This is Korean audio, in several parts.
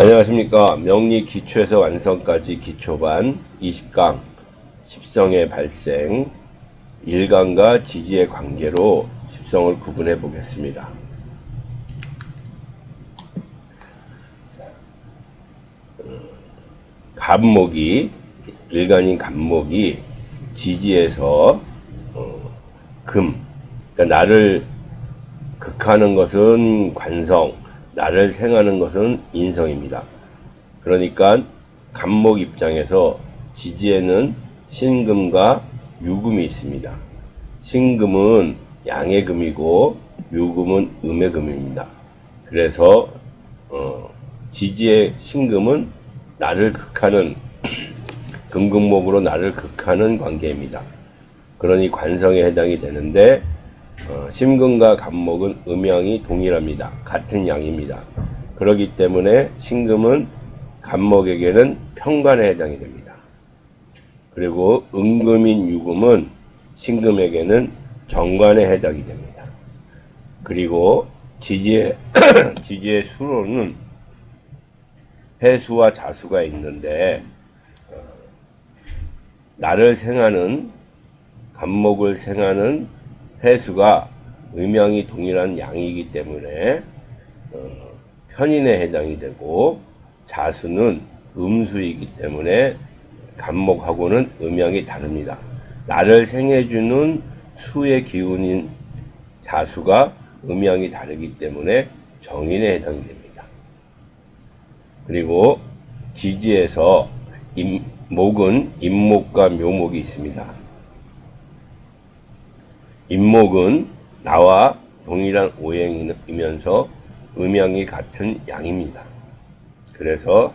안녕하십니까. 명리 기초에서 완성까지 기초반 20강 십성의 발생, 일간과 지지의 관계로 십성을 구분해 보겠습니다. 간목이, 일간인 간목이 지지에서 금, 그러니까 나를 극하는 것은 관성, 나를 생하는 것은 인성입니다. 그러니까 간목 입장에서 지지에는 신금과 유금이 있습니다. 신금은 양의 금이고 유금은 음의 금입니다. 그래서 지지의 신금은 나를 극하는 금극목으로 나를 극하는 관계입니다. 그러니 관성에 해당이 되는데 신금과 간목은 음양이 동일합니다. 같은 양입니다. 그렇기 때문에 신금은 간목에게는 편관에 해당이 됩니다. 그리고 음금인 유금은 신금에게는 정관에 해당이 됩니다. 그리고 지지의 수로는 해수와 자수가 있는데 나를 생하는 간목을 생하는 해수가 음양이 동일한 양이기 때문에 편인에 해당이 되고 자수는 음수이기 때문에 간목하고는 음양이 다릅니다. 나를 생해주는 수의 기운인 자수가 음양이 다르기 때문에 정인에 해당이 됩니다. 그리고 지지에서 목은 임목과 묘목이 있습니다. 임목은 나와 동일한 오행이면서 음양이 같은 양입니다. 그래서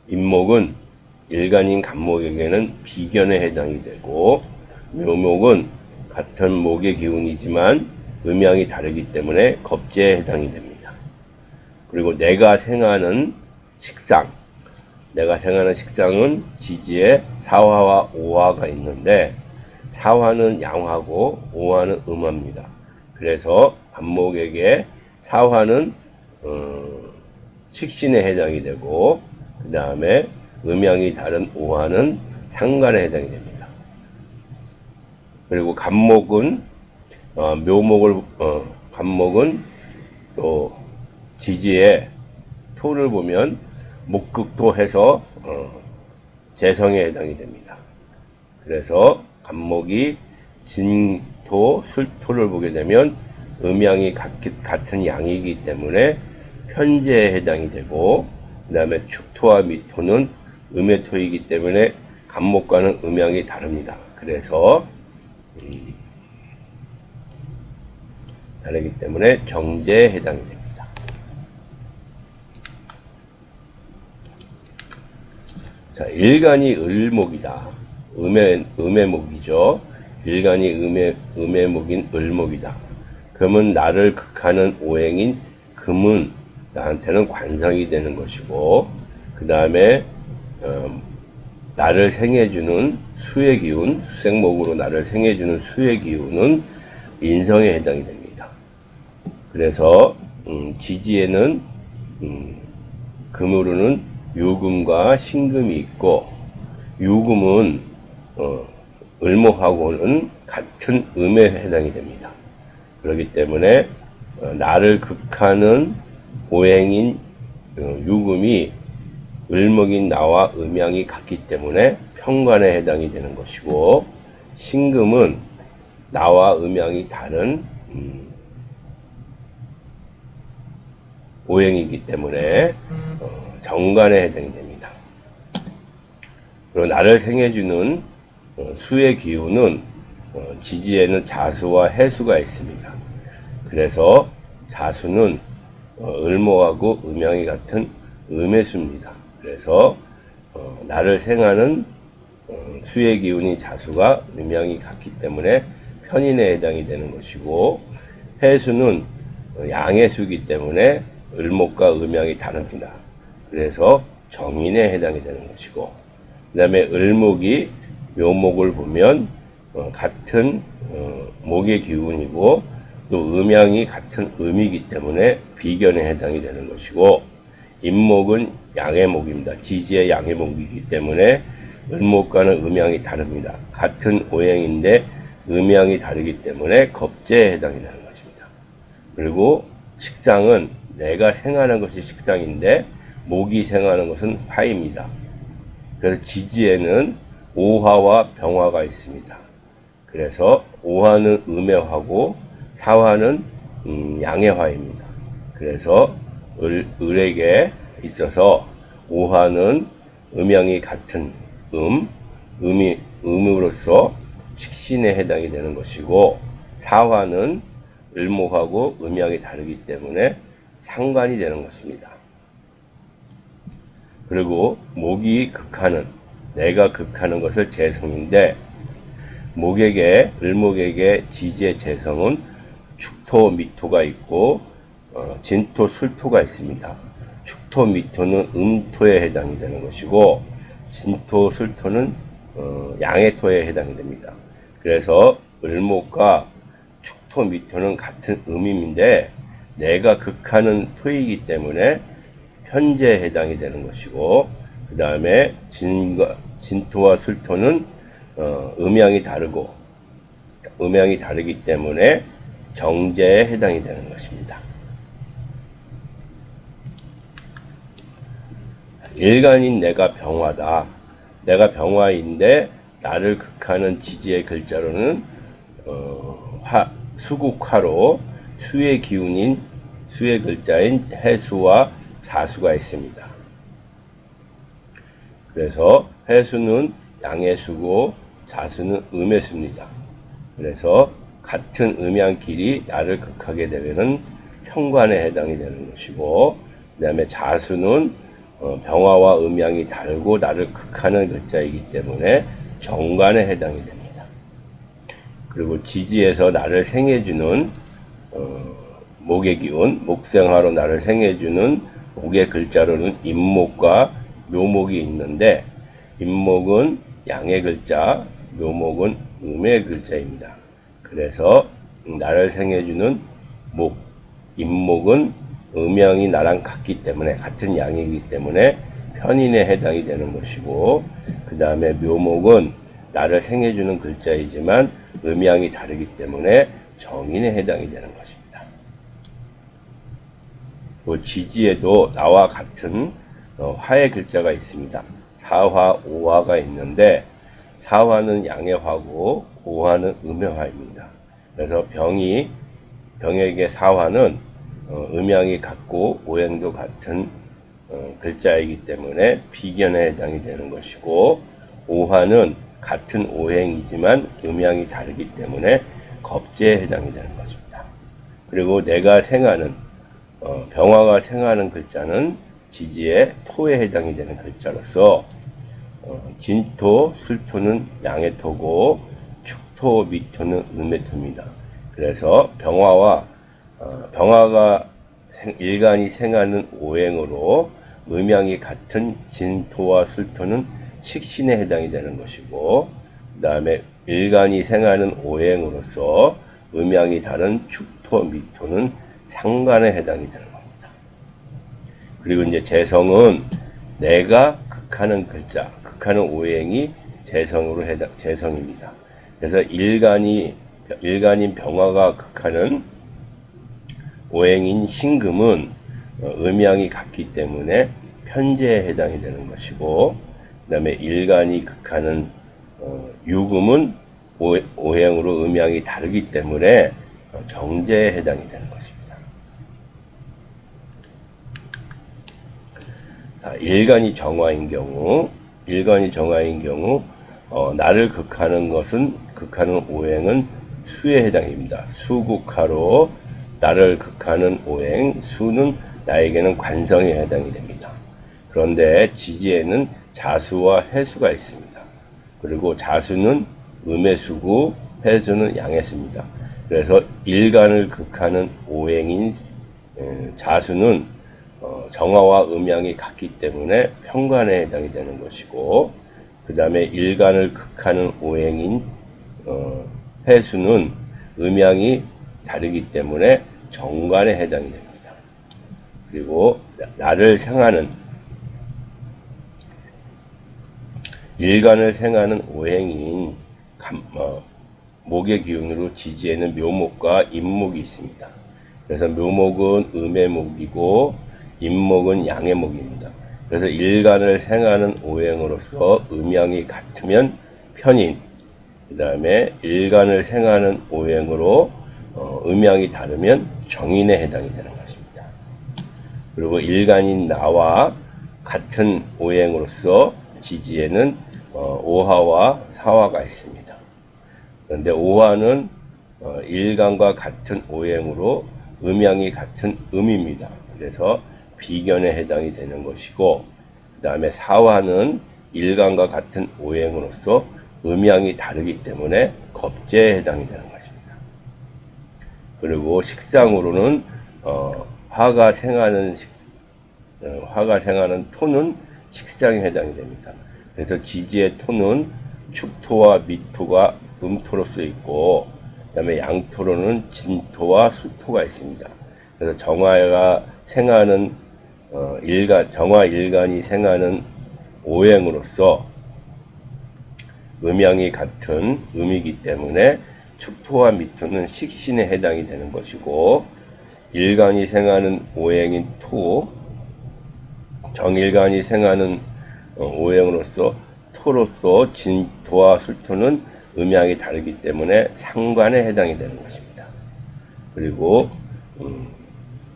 임목은 일간인 간목에게는 비견에 해당이 되고 묘목은 같은 목의 기운이지만 음양이 다르기 때문에 겁재에 해당이 됩니다. 그리고 내가 생하는 식상은 지지에 사화와 오화가 있는데 사화는 양화고 오화는 음화입니다. 그래서 간목에게 사화는 식신에 해당이 되고 그 다음에 음양이 다른 오화는 상관에 해당이 됩니다. 그리고 간목은 간목은 또 지지에 토를 보면 목극토 해서 재성에 해당이 됩니다. 그래서 간목이 진토, 술토를 보게 되면 음양이 같은 양이기 때문에 편재에 해당이 되고 그 다음에 축토와 미토는 음의 토이기 때문에 간목과는 음양이 다릅니다. 그래서 다르기 때문에 정제에 해당이 됩니다. 자, 일간이 을목이다. 음의 목이죠. 일간이 음의 목인 을목이다. 그러면 나를 극하는 오행인 금은 나한테는 관성이 되는 것이고 그 다음에 나를 생해주는 수의 기운, 수생목으로 나를 생해주는 수의 기운은 인성에 해당이 됩니다. 그래서 지지에는 금으로는 유금과 신금이 있고 유금은 을목하고는 같은 음에 해당이 됩니다. 그렇기 때문에 나를 극하는 오행인 유금이 을목인 나와 음양이 같기 때문에 편관에 해당이 되는 것이고 신금은 나와 음양이 다른 오행이기 때문에 정관에 해당이 됩니다. 그리고 나를 생해주는 수의 기운은 지지에는 자수와 해수가 있습니다. 그래서 자수는 을목하고 음양이 같은 음의 수입니다. 그래서 나를 생하는 수의 기운이 자수가 음양이 같기 때문에 편인에 해당이 되는 것이고 해수는 양의 수이기 때문에 을목과 음양이 다릅니다. 그래서 정인에 해당이 되는 것이고 그 다음에 을목이 묘목을 보면 같은 목의 기운이고 또 음양이 같은 음이기 때문에 비견에 해당이 되는 것이고 임목은 양의 목입니다. 지지의 양의 목이기 때문에 을목과는 음양이 다릅니다. 같은 오행인데 음양이 다르기 때문에 겁재에 해당이 되는 것입니다. 그리고 식상은 내가 생하는 것이 식상인데 목이 생하는 것은 화입니다. 그래서 지지에는 오화와 병화가 있습니다. 그래서 오화는 음의 화고 사화는 양의 화입니다. 그래서 을에게 있어서 오화는 음양이 같은 음으로서 식신에 해당이 되는 것이고, 사화는 을목하고 음양이 다르기 때문에 상관이 되는 것입니다. 그리고 목이 극하는, 내가 극하는 것을 재성인데, 을목에게 지지의 재성은 축토, 미토가 있고 진토, 술토가 있습니다. 축토, 미토는 음토에 해당이 되는 것이고 진토, 술토는 양의 토에 해당이 됩니다. 그래서 을목과 축토, 미토는 같은 음임인데 내가 극하는 토이기 때문에 편재에 해당이 되는 것이고, 그 다음에 진토와 술토는 음양이 다르기 때문에 정제에 해당이 되는 것입니다. 일간인 내가 병화다. 내가 병화인데 나를 극하는 지지의 글자로는 수국화로 수의 기운인 수의 글자인 해수와 자수가 있습니다. 그래서 해수는 양의 수고 자수는 음의 수입니다. 그래서 같은 음양끼리 나를 극하게 되면은 편관에 해당이 되는 것이고, 그 다음에 자수는 병화와 음양이 다르고 나를 극하는 글자이기 때문에 정관에 해당이 됩니다. 그리고 지지에서 나를 생해주는 목의 기운, 목생화로 나를 생해주는 목의 글자로는 임목과 묘목이 있는데, 임목은 양의 글자, 묘목은 음의 글자입니다. 그래서 나를 생해주는 목, 임목은 음양이 나랑 같은 양이기 때문에 편인에 해당이 되는 것이고, 그 다음에 묘목은 나를 생해주는 글자이지만 음양이 다르기 때문에 정인에 해당이 되는 것입니다. 그 지지에도 나와 같은 화의 글자가 있습니다. 사화, 오화가 있는데 사화는 양의 화고 오화는 음의 화입니다. 그래서 병에게 사화는 음양이 같고 오행도 같은 글자이기 때문에 비견에 해당이 되는 것이고, 오화는 같은 오행이지만 음양이 다르기 때문에 겁재에 해당이 되는 것입니다. 그리고 내가 생하는 병화가 생하는 글자는 지지의 토에 해당이 되는 글자로서 진토, 술토는 양의 토고 축토, 미토는 음의 토입니다. 그래서 병화가 일간이 생하는 오행으로 음양이 같은 진토와 술토는 식신에 해당이 되는 것이고, 그 다음에 일간이 생하는 오행으로서 음양이 다른 축토, 미토는 상관에 해당이 되는 겁니다. 그리고 이제 재성은 내가 극하는 글자, 극하는 오행이 재성입니다. 그래서 일간인 병화가 극하는 오행인 신금은 음양이 같기 때문에 편재에 해당이 되는 것이고, 그 다음에 일간이 극하는 유금은 오행으로 음양이 다르기 때문에 정제에 해당이 되는 것입니다. 일간이 정화인 경우 나를 극하는 오행은 수에 해당입니다. 수국화로 나를 극하는 오행, 수는 나에게는 관성에 해당이 됩니다. 그런데 지지에는 자수와 해수가 있습니다. 그리고 자수는 음의 수고 해수는 양의 수입니다. 그래서 일간을 극하는 오행인 자수는 정화와 음양이 같기 때문에 편관에 해당이 되는 것이고, 그 다음에 일간을 극하는 오행인 해수는 음양이 다르기 때문에 정관에 해당이 됩니다. 그리고 나를 생하는 일간을 생하는 오행인 목의 기운으로 지지에는 묘목과 임목이 있습니다. 그래서 묘목은 음의 목이고 임목은 양의 목입니다. 그래서 일간을 생하는 오행으로서 음양이 같으면 편인, 그 다음에 일간을 생하는 오행으로 음양이 다르면 정인에 해당이 되는 것입니다. 그리고 일간인 나와 같은 오행으로서 지지에는 오화와 사화가 있습니다. 그런데 오화는 일간과 같은 오행으로 음양이 같은 음입니다. 그래서 비견에 해당이 되는 것이고, 그 다음에 사화는 일간과 같은 오행으로서 음양이 다르기 때문에 겁재에 해당이 되는 것입니다. 그리고 식상으로는 화가 생하는 토는 식상에 해당이 됩니다. 그래서 지지의 토는 축토와 미토가 음토로 쓰여 있고, 그 다음에 양토로는 진토와 수토가 있습니다. 그래서 정화 일간이 생하는 오행으로서 음양이 같은 음이기 때문에 축토와 미토는 식신에 해당이 되는 것이고, 일간이 생하는 오행인 토, 정일간이 생하는 오행으로서 토로서 진토와 술토는 음양이 다르기 때문에 상관에 해당이 되는 것입니다. 그리고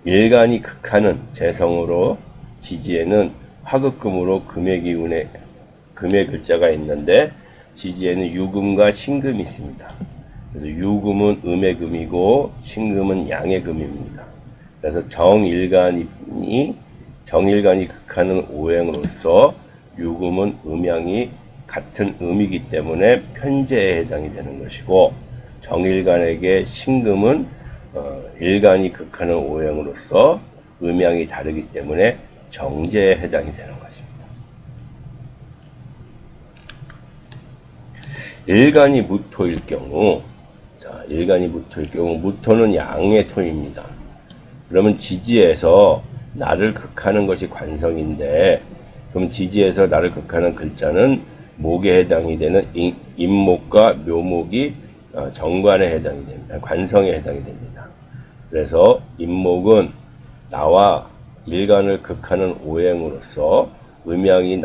일간이 극하는 재성으로 지지에는 화극금으로 금의 기운에 금의 글자가 있는데, 지지에는 유금과 신금이 있습니다. 그래서 유금은 음의 금이고 신금은 양의 금입니다. 그래서 정일간이 극하는 오행으로서 유금은 음양이 같은 음이기 때문에 편재에 해당이 되는 것이고, 정일간에게 신금은 일간이 극하는 오행으로서 음양이 다르기 때문에 정재에 해당이 되는 것입니다. 일간이 무토일 경우, 무토는 양의 토입니다. 그러면 지지에서 나를 극하는 것이 관성인데, 그럼 지지에서 나를 극하는 글자는 목에 해당이 되는 임목과 묘목이 정관에 해당이 됩니다. 관성에 해당이 됩니다. 그래서 임목은 나와 일간을 극하는 오행으로서 음양이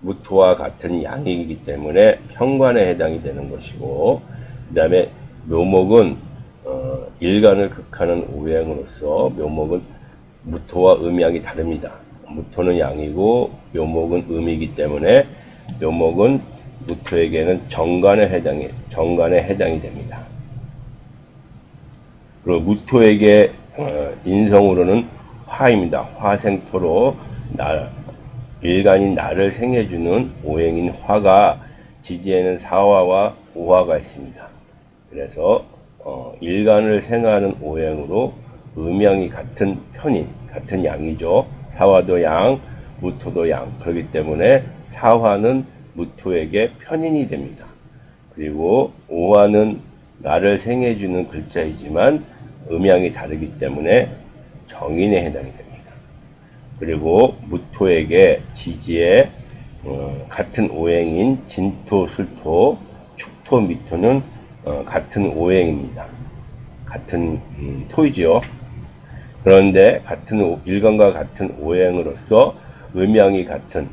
무토와 같은 양이기 때문에 현관에 해당이 되는 것이고, 그 다음에 묘목은 일간을 극하는 오행으로서 묘목은 무토와 음양이 다릅니다. 무토는 양이고 묘목은 음이기 때문에 묘목은 무토에게는 정관에 해당이 됩니다. 그리고 무토에게 인성으로는 화입니다. 화생토로 일간인 나를 생해주는 오행인 화가 지지에는 사화와 오화가 있습니다. 그래서 일간을 생하는 오행으로 음양이 같은 편인, 같은 양이죠. 사화도 양, 무토도 양. 그렇기 때문에 사화는 무토에게 편인이 됩니다. 그리고 오화는 나를 생해주는 글자이지만 음양이 다르기 때문에 정인에 해당이 됩니다. 그리고 무토에게 지지에 같은 오행인 진토, 술토, 축토, 미토는 같은 오행입니다. 같은 토이지요. 그런데 일간과 같은 오행으로서 음양이 같은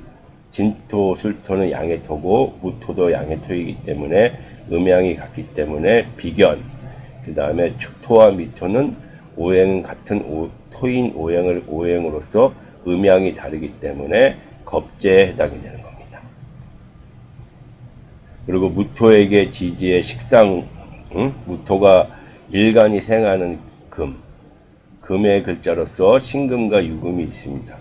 진토, 술토는 양의 토고 무토도 양의 토이기 때문에 음양이 같기 때문에 비견, 그 다음에 축토와 미토는 오행 같은 토인 오행으로서 음양이 다르기 때문에 겁재에 해당이 되는 겁니다. 그리고 무토에게 지지의 식상, 무토가 일간이 생하는 금의 글자로서 신금과 유금이 있습니다.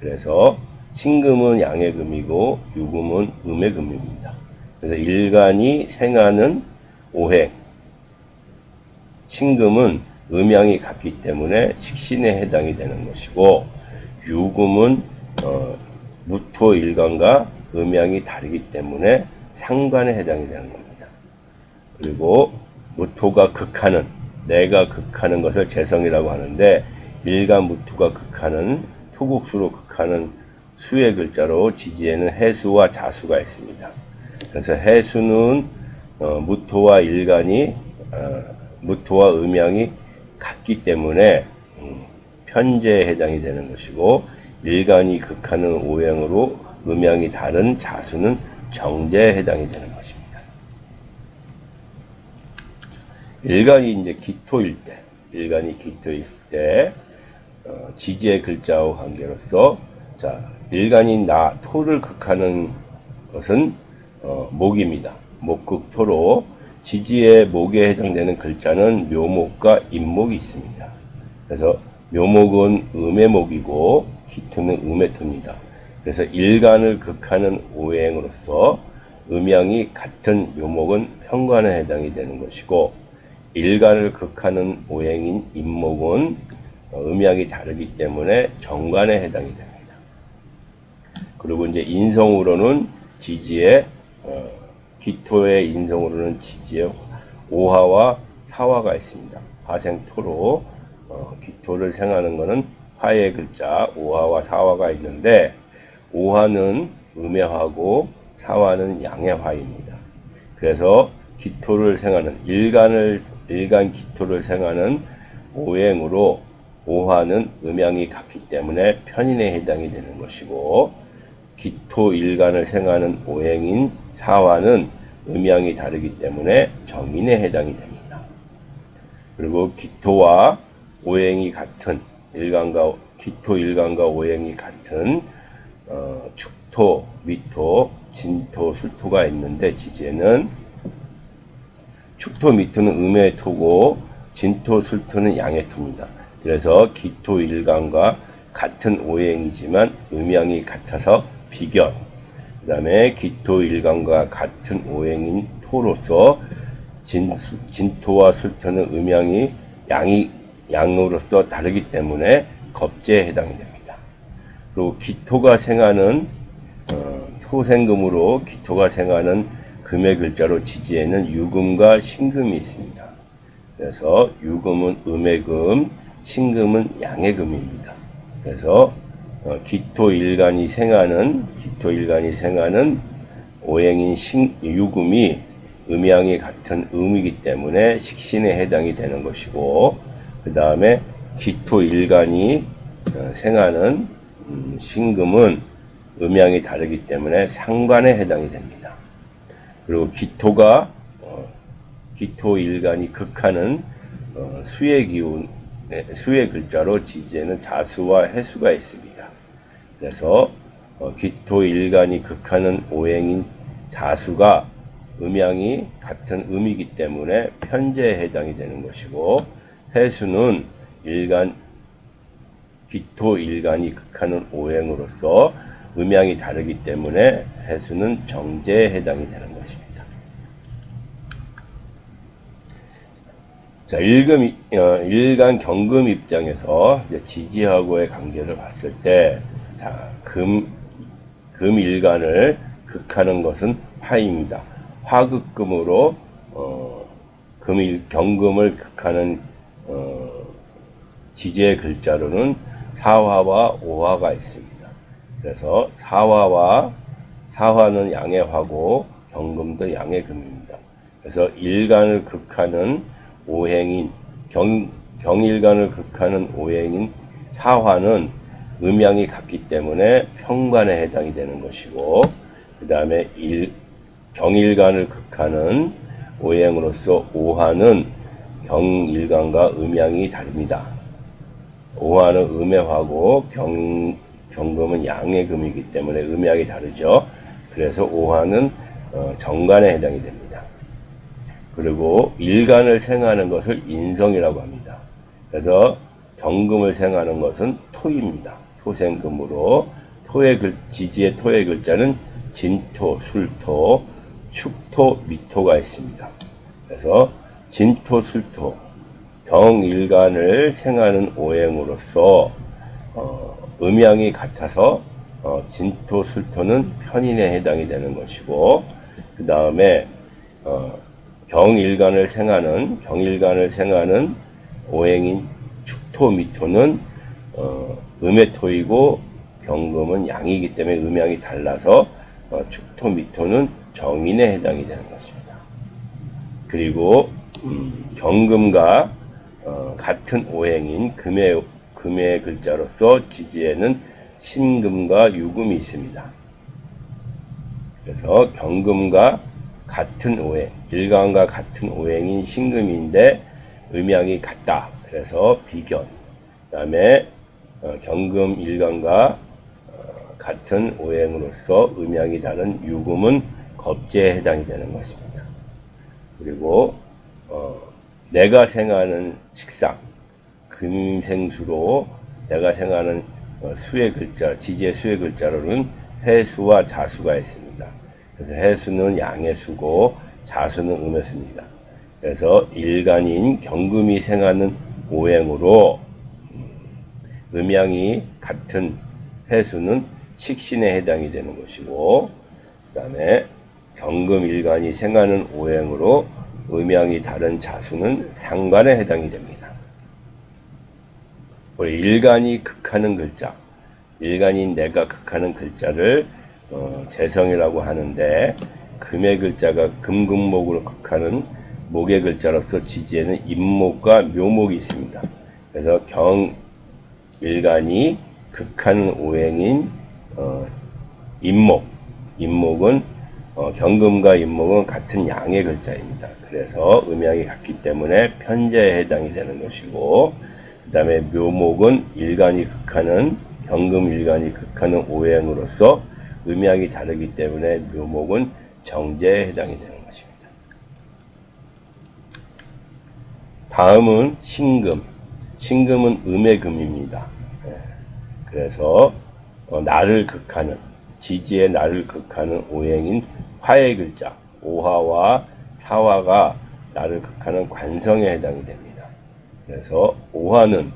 그래서 신금은 양의 금이고 유금은 음의 금입니다. 그래서 일간이 생하는 오행, 신금은 음양이 같기 때문에 식신에 해당이 되는 것이고, 유금은 무토 일간과 음양이 다르기 때문에 상관에 해당이 되는 겁니다. 그리고 무토가 극하는, 내가 극하는 것을 재성이라고 하는데, 일간 무토가 극하는 토국수로 극하는 수의 글자로 지지에는 해수와 자수가 있습니다. 그래서 해수는 무토와 일간이 무토와 음양이 같기 때문에 편제에 해당이 되는 것이고, 일간이 극하는 오행으로 음양이 다른 자수는 정제에 해당이 되는 것입니다. 일간이 이제 기토일 때, 지지의 글자와 관계로서, 자, 일간인 나, 토를 극하는 것은 목입니다. 목극토로 지지의 목에 해당되는 글자는 묘목과 임목이 있습니다. 그래서 묘목은 음의 목이고 기토는 음의 토입니다. 그래서 일간을 극하는 오행으로서 음양이 같은 묘목은 편관에 해당이 되는 것이고, 일간을 극하는 오행인 임목은 음양이 다르기 때문에 정관에 해당이 됩니다. 그리고 이제 인성으로는 지지의 기토의 인성으로는 지지의 오화와 사화가 있습니다. 화생토로 기토를 생하는 것은 화의 글자 오화와 사화가 있는데, 오화는 음의 화고 사화는 양의 화입니다. 그래서 기토를 생하는 일간 기토를 생하는 오행으로 오화는 음양이 같기 때문에 편인에 해당이 되는 것이고, 기토 일간을 생하는 오행인 사화는 음양이 다르기 때문에 정인에 해당이 됩니다. 그리고 기토와 오행이 같은 기토 일간과 오행이 같은 축토, 미토, 진토, 술토가 있는데, 지지에는 축토, 미토는 음의 토고 진토, 술토는 양의 토입니다. 그래서 기토 일간과 같은 오행이지만 음양이 같아서 비견, 그 다음에 기토 일간과 같은 오행인 토로서 진토와 술토는 음양이 양으로서 다르기 때문에 겁제에 해당이 됩니다. 그리고 기토가 생하는 토생금으로 기토가 생하는 금의 글자로 지지에는 유금과 신금이 있습니다. 그래서 유금은 음의 금, 신금은 양의 금입니다. 그래서 기토 일간이 생하는 오행인 유금이 음양이 같은 음이기 때문에 식신에 해당이 되는 것이고, 그 다음에 기토 일간이 생하는 신금은 음양이 다르기 때문에 상관에 해당이 됩니다. 그리고 기토 일간이 극하는 수의 글자로 지지에는 자수와 해수가 있습니다. 그래서 기토 일간이 극하는 오행인 자수가 음양이 같은 음이기 때문에 편제에 해당이 되는 것이고, 해수는 기토 일간이 극하는 오행으로서 음양이 다르기 때문에 해수는 정제에 해당이 되는 것입니다. 자, 일간 경금 입장에서 이제 지지하고의 관계를 봤을 때, 자, 금일간을 극하는 것은 화입니다. 화극금으로 경금을 극하는 지지의 글자로는 사화와 오화가 있습니다. 그래서 사화는 양의 화고 경금도 양의 금입니다. 그래서 일간을 극하는 오행인 경일간을 극하는 오행인 사화는 음양이 같기 때문에 평관에 해당이 되는 것이고, 그 다음에 경일간을 극하는 오행으로서 오화는 경일간과 음양이 다릅니다. 오화는 음의 화고 경금은 양의 금이기 때문에 음양이 다르죠. 그래서 오화는 정관에 해당이 됩니다. 그리고 일간을 생하는 것을 인성이라고 합니다. 그래서 경금을 생하는 것은 토입니다. 토생금으로 지지의 토의 글자는 진토, 술토, 축토, 미토가 있습니다. 그래서 진토, 술토, 경일간을 생하는 오행으로서 음양이 같아서 진토, 술토는 편인에 해당이 되는 것이고, 그 다음에 경일간을 생하는 오행인 축토, 미토는 음의 토이고 경금은 양이기 때문에 음양이 달라서 축토 미토는 정인에 해당이 되는 것입니다. 그리고 경금과 같은 오행인 금의 글자로서 지지에는 신금과 유금이 있습니다. 그래서 경금과 같은 오행, 일간과 같은 오행인 신금인데 음양이 같다. 그래서 비견. 그 다음에 경금 일간과 같은 오행으로서 음양이 다른 유금은 겁재에 해당이 되는 것입니다. 그리고 내가 생하는 식상, 금생수로 내가 생하는 수의 글자, 지지의 수의 글자로는 해수와 자수가 있습니다. 그래서 해수는 양의 수고 자수는 음의 수입니다. 그래서 일간인 경금이 생하는 오행으로 음양이 같은 해수는 식신에 해당이 되는 것이고, 그 다음에 경금 일간이 생하는 오행으로 음양이 다른 자수는 상관에 해당이 됩니다. 우리 일간이 극하는 글자, 일간인 내가 극하는 글자를 재성이라고 하는데, 금의 글자가 금금목으로 극하는 목의 글자로서 지지에는 임목과 묘목이 있습니다. 그래서 일간이 극하는 오행인 임목은 경금과 임목은 같은 양의 글자입니다. 그래서 음양이 같기 때문에 편재에 해당이 되는 것이고, 그 다음에 묘목은 경금 일간이 극하는 오행으로서 음양이 다르기 때문에 묘목은 정재에 해당이 되는 것입니다. 다음은 신금. 신금은 음의 금입니다. 그래서 나를 극하는, 지지의 나를 극하는 오행인 화의 글자, 오화와 사화가 나를 극하는 관성에 해당이 됩니다. 그래서 오화는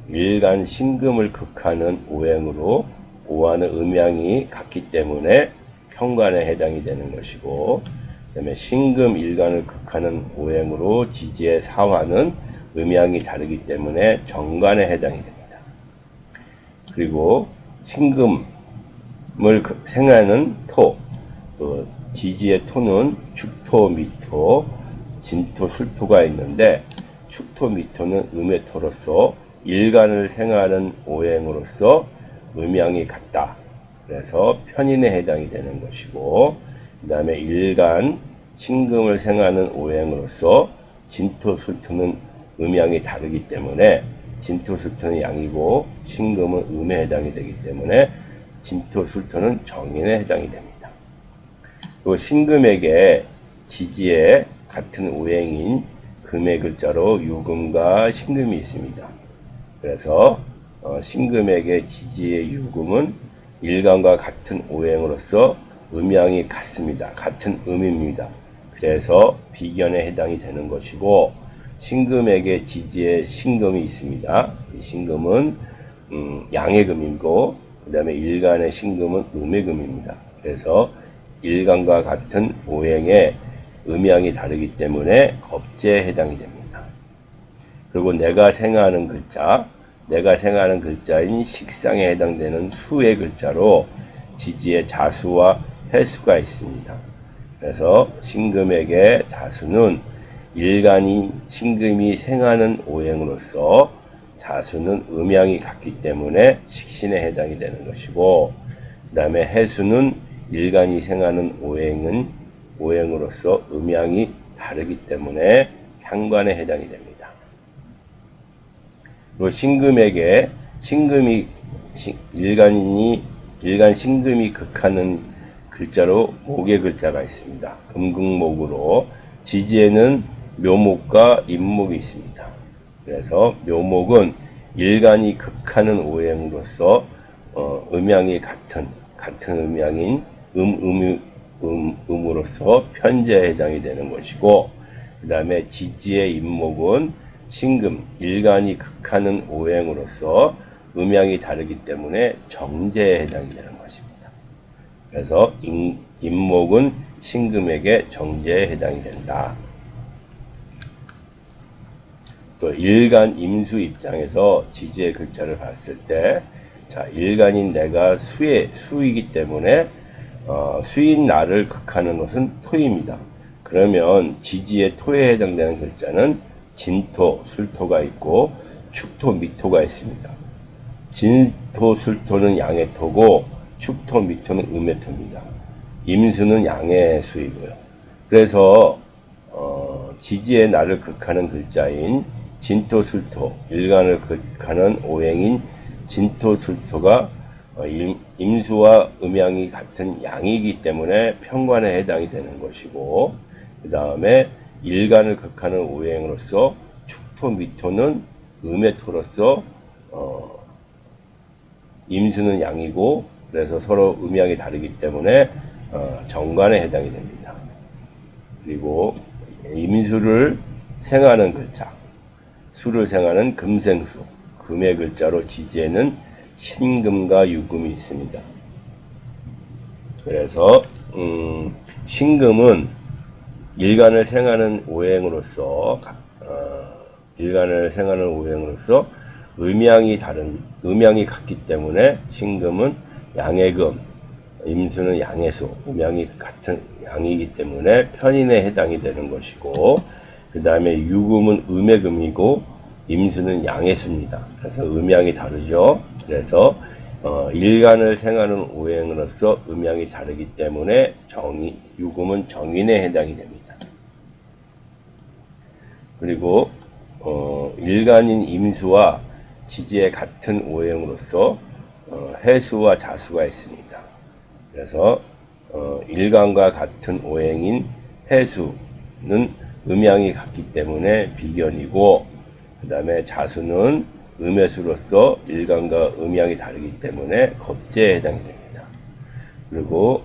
일간 신금을 극하는 오행으로 오화는 음양이 같기 때문에 편관에 해당이 되는 것이고, 그 다음에 신금 일간을 극하는 오행으로 지지의 사화는 음양이 다르기 때문에 정관에 해당이 됩니다. 그리고 신금을 생하는 토, 지지의 토는 축토, 미토, 진토, 술토가 있는데, 축토, 미토는 음의 토로서 일간을 생하는 오행으로서 음양이 같다. 그래서 편인에 해당이 되는 것이고, 그 다음에 일간 신금을 생하는 오행으로서 진토, 술토는 음양이 다르기 때문에 진토, 술토는 양이고 신금은 음에 해당이 되기 때문에 진토, 술토는 정인에 해당이 됩니다. 그리고 신금에게 지지에 같은 오행인 금의 글자로 유금과 신금이 있습니다. 그래서 신금에게 지지의 유금은 일간과 같은 오행으로서 음양이 같습니다. 같은 음입니다. 그래서 비견에 해당이 되는 것이고, 신금에게 지지의 신금이 있습니다. 이 신금은 양의 금이고, 그 다음에 일간의 신금은 음의 금입니다. 그래서 일간과 같은 오행의 음양이 다르기 때문에 겁재에 해당이 됩니다. 그리고 내가 생하는 글자인 식상에 해당되는 수의 글자로 지지의 자수와 해수가 있습니다. 그래서 신금에게 자수는 일간이 신금이 생하는 오행으로서 자수는 음양이 같기 때문에 식신에 해당이 되는 것이고, 그 다음에 해수는 일간이 생하는 오행으로서 음양이 다르기 때문에 상관에 해당이 됩니다. 그리고 일간 신금이 극하는 글자로 목의 글자가 있습니다. 금극목으로 지지에는 묘목과 임목이 있습니다. 그래서 묘목은 일간이 극하는 오행으로서 음양이 같은 음양인 음으로서 편재에 해당이 되는 것이고, 그 다음에 지지의 임목은 신금, 일간이 극하는 오행으로서 음양이 다르기 때문에 정재에 해당이 되는 것입니다. 그래서 임목은 신금에게 정재에 해당이 된다. 또 일간 임수 입장에서 지지의 글자를 봤을 때, 자, 일간인 내가 수이기 때문에 수인 나를 극하는 것은 토입니다. 그러면 지지의 토에 해당되는 글자는 진토, 술토가 있고 축토, 미토가 있습니다. 진토, 술토는 양의 토고 축토, 미토는 음의 토입니다. 임수는 양의 수이고요. 그래서 지지의 나를 극하는 글자인 진토, 술토, 일간을 극하는 오행인 진토, 술토가 임수와 음양이 같은 양이기 때문에 편관에 해당이 되는 것이고, 그 다음에 일간을 극하는 오행으로서 축토, 미토는 음의 토로서 임수는 양이고, 그래서 서로 음양이 다르기 때문에 정관에 해당이 됩니다. 그리고 임수를 생하는 글자, 수를 생하는 금생수, 금의 글자로 지지에는 신금과 유금이 있습니다. 그래서 신금은 일간을 생하는 오행으로서 음양이 같기 때문에 신금은 양의 금, 임수는 양의 수, 음양이 같은 양이기 때문에 편인에 해당이 되는 것이고, 그 다음에 유금은 음의 금이고 임수는 양의 수입니다. 그래서 음양이 다르죠. 그래서 일간을 생하는 오행으로서 음양이 다르기 때문에 유금은 정인에 해당이 됩니다. 그리고 일간인 임수와 지지의 같은 오행으로서 해수와 자수가 있습니다. 그래서 일간과 같은 오행인 해수는 음양이 같기 때문에 비견이고, 그 다음에 자수는 음의 수로서 일간과 음양이 다르기 때문에 겁재에 해당이 됩니다. 그리고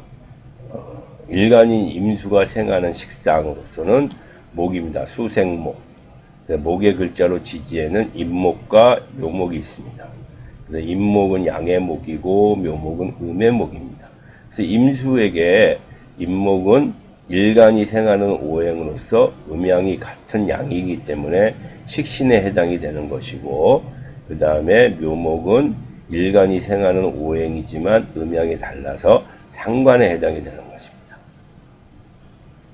일간인 임수가 생하는 식상으로서는 목입니다. 수생목. 목의 글자로 지지에는 임목과 묘목이 있습니다. 그래서 임목은 양의 목이고 묘목은 음의 목입니다. 그래서 임수에게 임목은 일간이 생하는 오행으로서 음양이 같은 양이기 때문에 식신에 해당이 되는 것이고, 그 다음에 묘목은 일간이 생하는 오행이지만 음양이 달라서 상관에 해당이 되는 것입니다.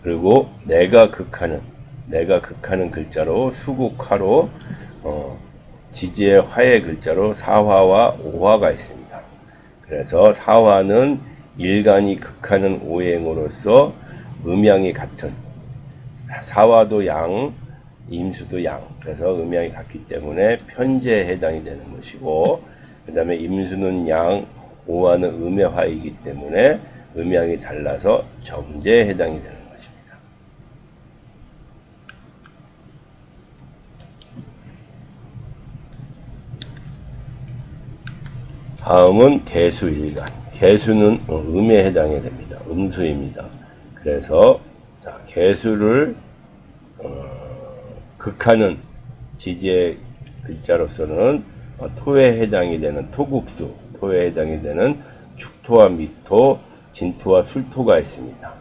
그리고 내가 극하는 글자로 수국화로 지지의 화의 글자로 사화와 오화가 있습니다. 그래서 사화는 일간이 극하는 오행으로서 음양이 같은, 사화도 양, 임수도 양, 그래서 음양이 같기 때문에 편재에 해당이 되는 것이고, 그 다음에 임수는 양, 오화는 음의 화이기 때문에 음양이 달라서 정재에 해당이 되는 것입니다. 다음은 개수일간. 개수는 음에 해당이 됩니다. 음수입니다. 그래서 개수를 극하는 지지의 글자로서는 토에 해당이 되는 토국수, 토에 해당이 되는 축토와 미토, 진토와 술토가 있습니다.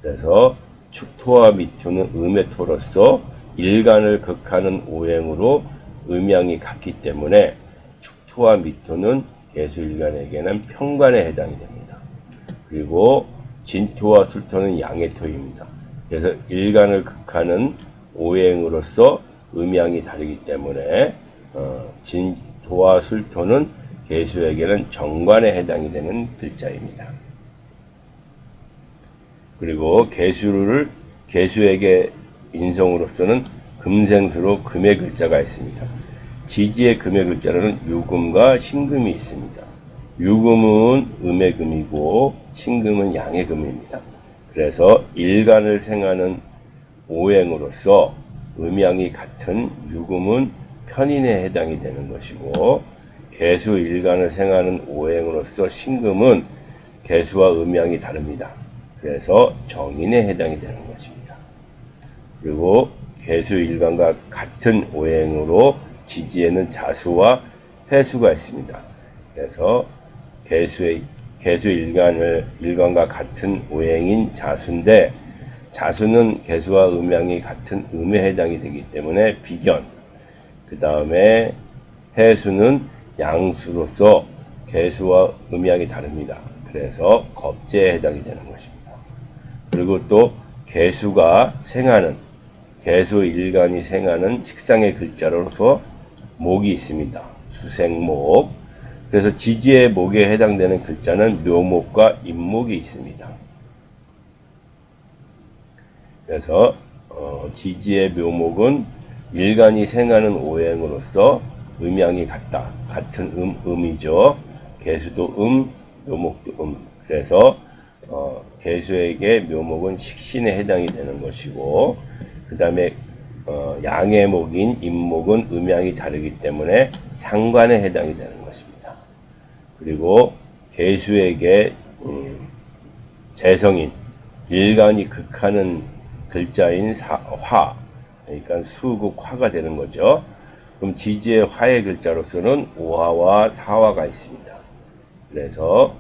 그래서 축토와 미토는 음의 토로서 일간을 극하는 오행으로 음양이 같기 때문에 축토와 미토는 개수일간에게는 편관에 해당이 됩니다. 그리고 진토와 술토는 양의 토입니다. 그래서 일간을 극하는 오행으로서 음양이 다르기 때문에 진토와 술토는 개수에게는 정관에 해당이 되는 글자입니다. 그리고 개수에게 인성으로서는 금생수로 금의 글자가 있습니다. 지지의 금의 글자로는 유금과 신금이 있습니다. 유금은 음의 금이고 신금은 양의 금입니다. 그래서 일간을 생하는 오행으로서 음양이 같은 유금은 편인에 해당이 되는 것이고, 개수 일간을 생하는 오행으로서 신금은 개수와 음양이 다릅니다. 그래서 정인에 해당이 되는 것입니다. 그리고 개수 일간과 같은 오행으로 지지에는 자수와 해수가 있습니다. 그래서 개수 일간과 같은 오행인 자수인데, 자수는 개수와 음양이 같은 음에 해당이 되기 때문에 비견, 그 다음에 해수는 양수로서 개수와 의미하기 다릅니다. 그래서 겁제에 해당이 되는 것입니다. 그리고 또 개수가 생하는, 개수 일간이 생하는 식상의 글자로서 목이 있습니다. 수생목. 그래서 지지의 목에 해당되는 글자는 묘목과 임목이 있습니다. 그래서 지지의 묘목은 일간이 생하는 오행으로서 음양이 같다. 같은 음이죠. 개수도 묘목도 그래서 개수에게 묘목은 식신에 해당이 되는 것이고, 그 다음에 양의 목인 임목은 음양이 다르기 때문에 상관에 해당이 되는 것입니다. 그리고 개수에게 재성인 일간이 극하는 글자인 화, 그러니까 수극 화가 되는 거죠. 그럼 지지의 화의 글자로서는 오화와 사화가 있습니다. 그래서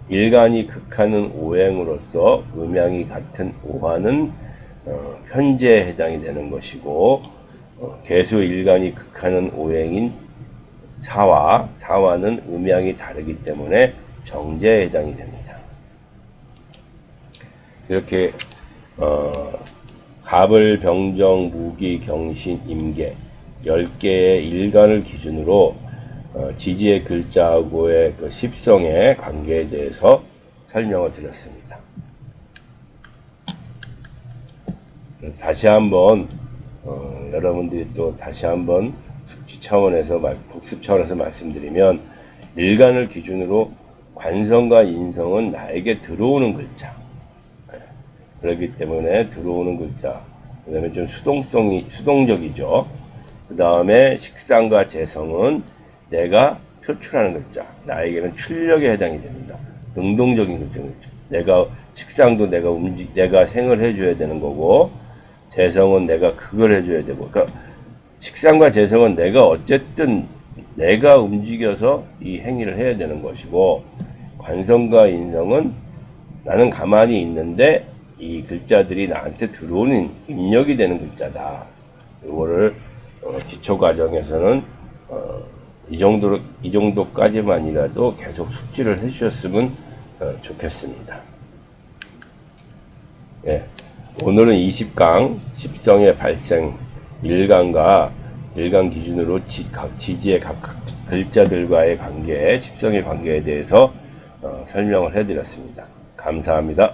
일간이 극하는 오행으로서 음양이 같은 오화는 현재에 해당이 되는 것이고, 개수 일간이 극하는 오행인 사화는 음양이 다르기 때문에 정제에 해당이 됩니다. 이렇게 갑을, 병정, 무기, 경신, 임계 10개의 일간을 기준으로 지지의 글자하고의 그 십성의 관계에 대해서 설명을 드렸습니다. 다시 한번 여러분들이 또 다시 한번 숙지 차원에서 복습 차원에서 말씀드리면, 일간을 기준으로 관성과 인성은 나에게 들어오는 글자. 그렇기 때문에 들어오는 글자. 그다음에 좀 수동적이죠. 그 다음에 식상과 재성은 내가 표출하는 글자. 나에게는 출력에 해당이 됩니다. 능동적인 글자죠. 내가 식상도 내가 생을 해줘야 되는 거고, 재성은 내가 그걸 해줘야 되고. 그러니까 식상과 재성은 어쨌든 내가 움직여서 이 행위를 해야 되는 것이고, 관성과 인성은 나는 가만히 있는데 이 글자들이 나한테 들어오는 입력이 되는 글자다. 이거를 기초 과정에서는 이 정도까지만이라도 계속 숙지를 해주셨으면 좋겠습니다. 예, 오늘은 20강 십성의 발생 일간과 일간 기준으로 각 지지의 각각 글자들과의 관계, 십성의 관계에 대해서 설명을 해드렸습니다. 감사합니다.